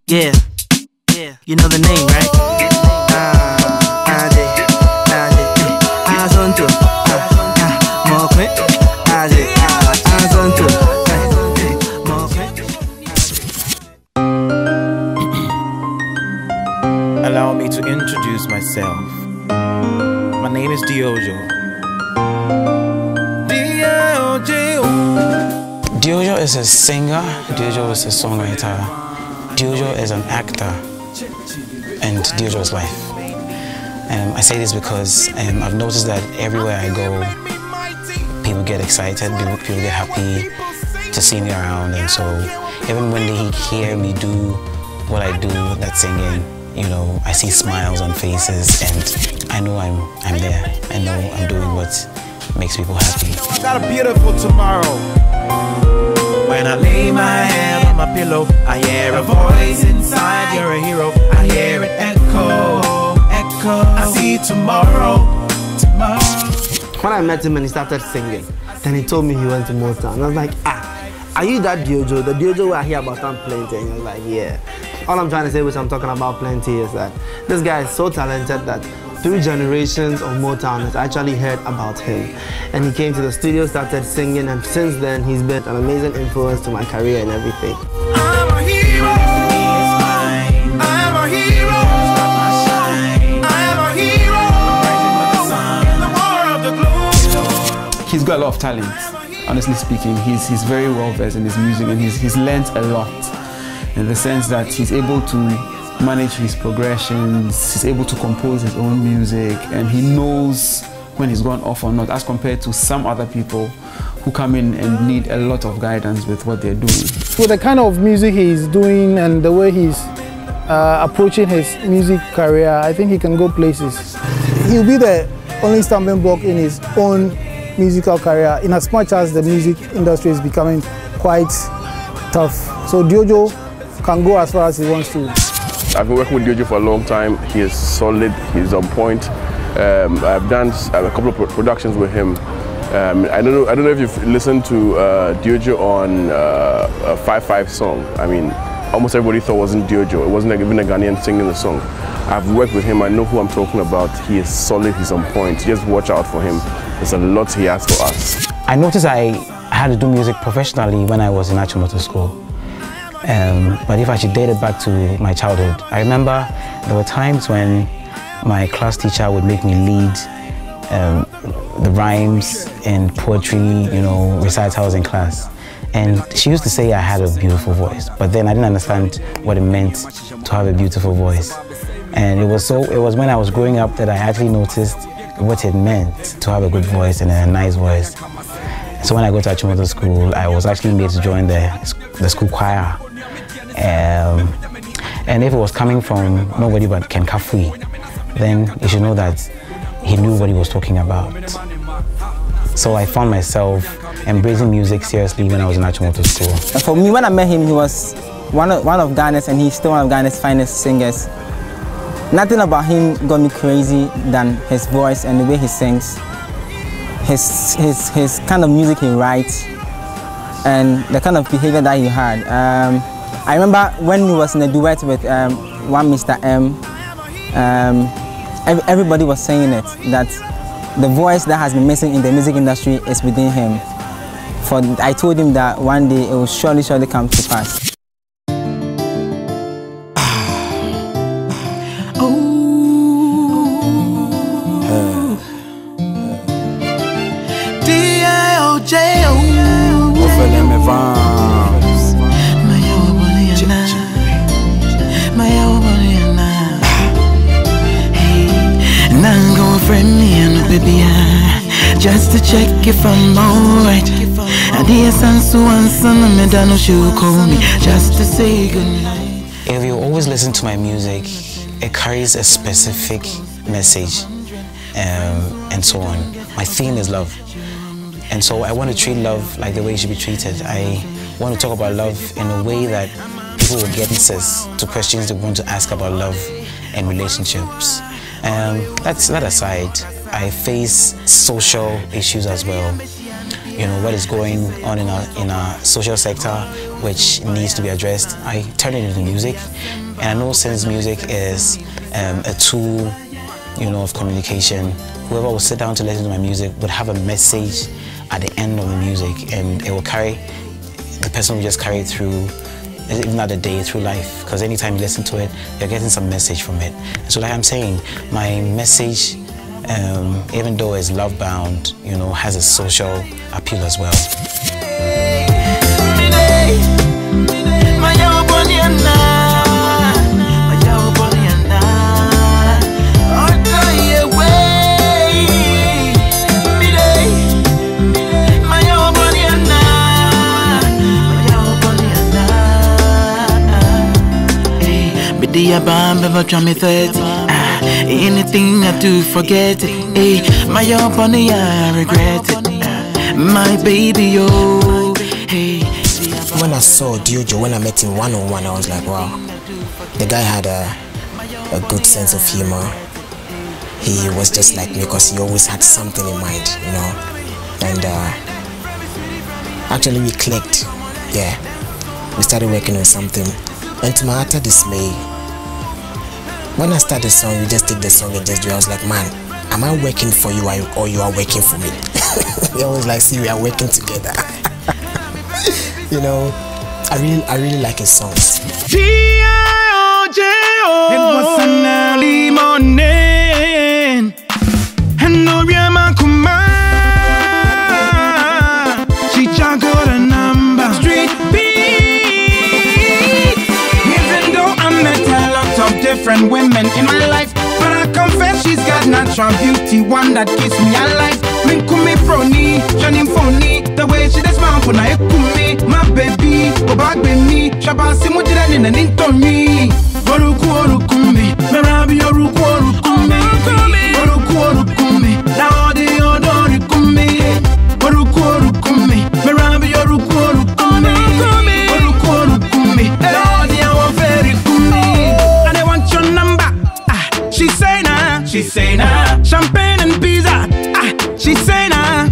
Yeah, yeah, you know the name, right? Allow me to introduce myself. My name is Diojo. Diojo is a singer, Diojo is a songwriter, Diojo is an actor, and Diojo is life. I say this because I've noticed that everywhere I go, people get excited, people get happy to see me around, and so even when they hear me do what I do, that singing, you know, I see smiles on faces, and I know I'm there. I know I'm doing what makes people happy. Got a beautiful tomorrow. When I lay my head on my pillow, I hear a voice inside. You're a hero. I hear it echo, echo. I see tomorrow, tomorrow. When I met him and he started singing, then he told me he went to Motown. I was like, are you that Diojo? The Diojo I hear about on Plenty? And he was like, yeah. All I'm trying to say, which I'm talking about Plenty, is that this guy is so talented that 3 generations of Motown has actually heard about him. And he came to the studio, started singing, and since then he's been an amazing influence to my career and everything. I'm a hero. I'm a hero. I'm a hero. He's got a lot of talent. Honestly speaking, he's very well versed in his music, and he's learned a lot in the sense that he's able to manage his progressions, he's able to compose his own music, and he knows when he's gone off or not, as compared to some other people who come in and need a lot of guidance with what they're doing. With the kind of music he's doing and the way he's approaching his music career, I think he can go places. He'll be the only stumbling block in his own musical career, in as much as the music industry is becoming quite tough. So Diojo can go as far as he wants to. I've been working with Diojo for a long time. He is solid, he's on point. I've done a couple of productions with him. I don't know if you've listened to Diojo on a 5-5 song. I mean, almost everybody thought it wasn't Diojo. It wasn't even a Ghanaian singing the song. I've worked with him, I know who I'm talking about. He is solid, he's on point. Just watch out for him. There's a lot he has for us. I noticed I had to do music professionally when I was in Achimota school. But if I should date it back to my childhood, I remember there were times when my class teacher would make me lead the rhymes and poetry, you know, recitals in class. And she used to say I had a beautiful voice, but then I didn't understand what it meant to have a beautiful voice. And it was when I was growing up that I actually noticed what it meant to have a good voice and a nice voice. So when I go to Achimota school, I was actually made to join the school choir. And if it was coming from nobody but Ken Kafui, then you should know that he knew what he was talking about. So I found myself embracing music seriously when I was in Achimota school. For me, when I met him, he was one of Ghana's, and he's still one of Ghana's finest singers. Nothing about him got me crazy than his voice and the way he sings, his kind of music he writes, and the kind of behavior that he had. I remember when he was in a duet with one Mr. M, everybody was saying it, that the voice that has been missing in the music industry is within him. I told him that one day it will surely come to pass. Just to check if I'm alright. Just to say goodnight. If you always listen to my music, it carries a specific message and so on. My theme is love. And so I want to treat love like the way it should be treated. I want to talk about love in a way that people will get answers to questions they want to ask about love and relationships. That aside, I face social issues as well. You know, what is going on in our social sector, which needs to be addressed, I turn it into music. And I know since music is a tool, you know, of communication, whoever will sit down to listen to my music would have a message at the end of the music, and it will carry, the person will just carry it through, even not a day, through life, because anytime you listen to it, you're getting some message from it. So like I'm saying, my message, even though it's love-bound, you know, has a social appeal as well. Anything I do, forget it. My bunny, I regret it. My baby, oh. When I saw Diojo, when I met him one-on-one, I was like, wow, the guy had a good sense of humor. He was just like me because he always had something in mind, you know. And actually we clicked, yeah. We started working on something. And to my utter dismay, when I started the song, we just take the song and just do it. I was like, man, am I working for you or you are working for me? He always like, see, we are working together. You know, I really like his songs. Diojo, it was an early morning, and Oriama Kuma, she juggled a number street beat. Even though I met a lot of different women in my life, but I confess she's got natural beauty, one that keeps me alive. Minkumi froni, shining phony, the way she does my when I kumi, my baby, go back with me, Shabasi Mujiran in an intomi. Orukumi, Merabi Orukumi, Orukumi, now the Odorikumi, Orukumi, Merabi Orukumi, now the our very kumi. And I want your number. She say nah, champagne and pizza. She say nah,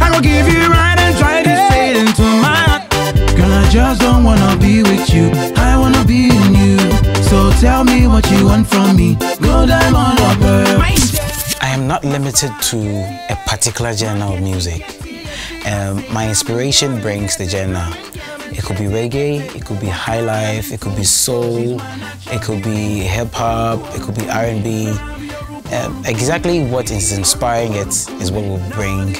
I gon' give you right and try to say it into my. Girl, I just don't wanna be with you, I wanna be in you. So tell me what you want from me, go diamond or pearl. I am not limited to a particular genre of music. My inspiration brings the genre. It could be reggae, it could be high life, it could be soul, it could be hip hop, it could be R&B. Exactly what is inspiring it is what will bring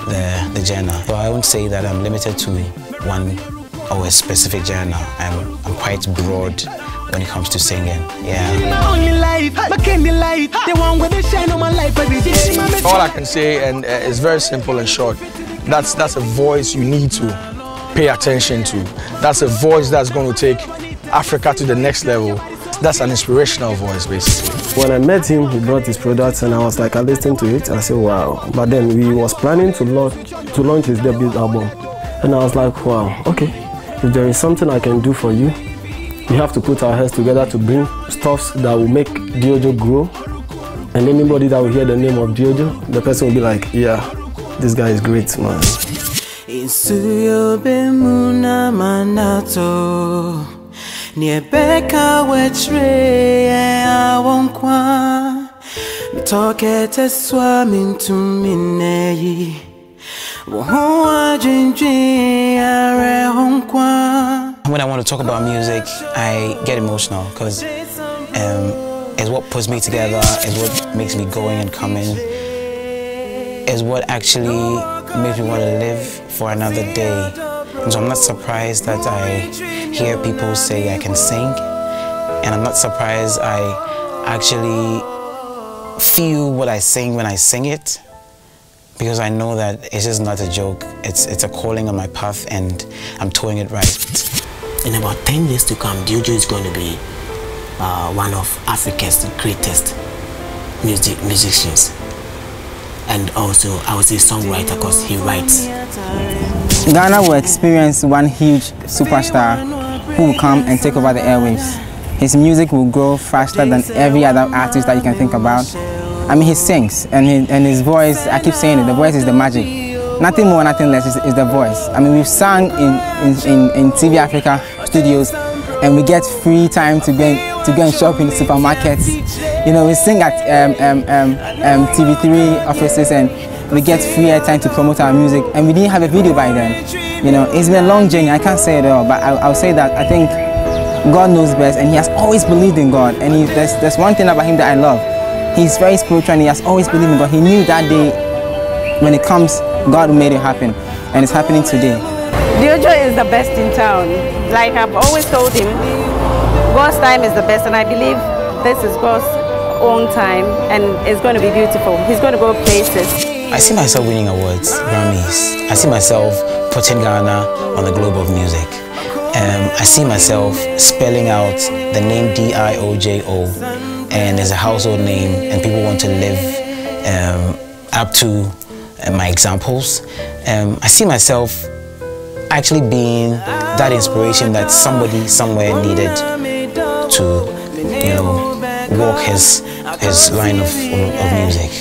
the genre. So I won't say that I'm limited to one or a specific genre. I'm quite broad when it comes to singing. Yeah. All I can say, and it's very simple and short, that's a voice you need to pay attention to. That's a voice that's going to take Africa to the next level. That's an inspirational voice, basically. When I met him, he brought his products and I was like, I listened to it and I said, wow. But then he was planning to launch his debut album. And I was like, wow, okay, if there is something I can do for you, we have to put our heads together to bring stuffs that will make Diojo grow. And anybody that will hear the name of Diojo, the person will be like, yeah, this guy is great, man. Niebeka wetre awonkwa mitokete swami ntuminei wohwa jinjin are honkwa. When I want to talk about music, I get emotional because it's what puts me together, it's what makes me going and coming, it's what actually makes me want to live for another day. And so I'm not surprised that I hear people say I can sing, and I'm not surprised I actually feel what I sing when I sing it, because I know that it's just not a joke. It's a calling on my path, and I'm towing it right. In about 10 years to come, Diojo is going to be one of Africa's greatest musicians. And also, I would say songwriter because he writes. Ghana will experience one huge superstar who will come and take over the airwaves. His music will grow faster than every other artist that you can think about. I mean, he sings, and his voice, I keep saying it, the voice is the magic. nothing more, nothing less is the voice. I mean, we've sung in TV Africa studios, and we get free time to go and shop in the supermarkets. You know, we sing at TV3 offices, and we get free airtime to promote our music, and we didn't have a video by then. You know, it's been a long journey. I can't say it all, but I'll say that I think God knows best, and he has always believed in God. And there's one thing about him that I love. He's very spiritual, and he has always believed in God. He knew that day when it comes, God made it happen, and it's happening today. Diojo is the best in town. Like I've always told him, God's time is the best, and I believe this is God's own time, and it's going to be beautiful. He's going to go places. I see myself winning awards, Grammys. I see myself putting Ghana on the globe of music. I see myself spelling out the name Diojo, and as a household name, and people want to live up to my examples. I see myself actually being that inspiration that somebody somewhere needed to, you know, walk his line of music.